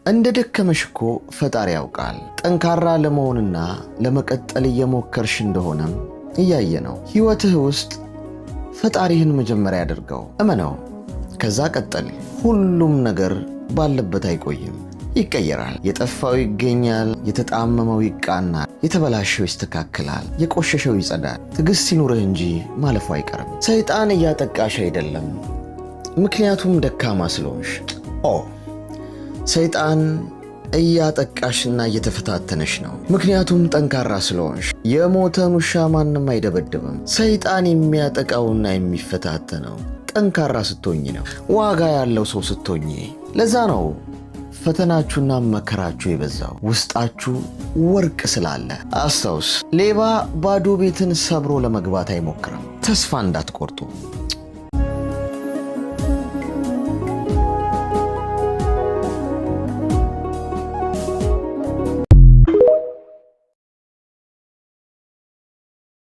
እንደ ደከመሽ እኮ ፈጣሪ ያውቃል። ጠንካራ ለመሆንና ለመቀጠል እየሞከርሽ እንደሆነም እያየ ነው። ሕይወትህ ውስጥ ፈጣሪህን መጀመሪያ አድርገው፣ እመነው። ከዛ ቀጠል። ሁሉም ነገር ባለበት አይቆይም፣ ይቀየራል። የጠፋው ይገኛል፣ የተጣመመው ይቃናል፣ የተበላሸው ይስተካከላል፣ የቆሸሸው ይጸዳል። ትዕግስት ሲኖርህ እንጂ ማለፉ አይቀርም። ሰይጣን እያጠቃሽ አይደለም ምክንያቱም ደካማ ስለሆንሽ። ሰይጣን እያጠቃሽና እየተፈታተነሽ ነው ምክንያቱም ጠንካራ ስለሆንሽ። የሞተን ውሻ ማንም አይደበድብም። ሰይጣን የሚያጠቃውና የሚፈታተነው ጠንካራ ስትሆኝ ነው፣ ዋጋ ያለው ሰው ስትሆኝ። ለዛ ነው ፈተናችሁና መከራችሁ የበዛው፣ ውስጣችሁ ወርቅ ስላለ። አስታውስ፣ ሌባ ባዶ ቤትን ሰብሮ ለመግባት አይሞክርም። ተስፋ እንዳትቆርጡ።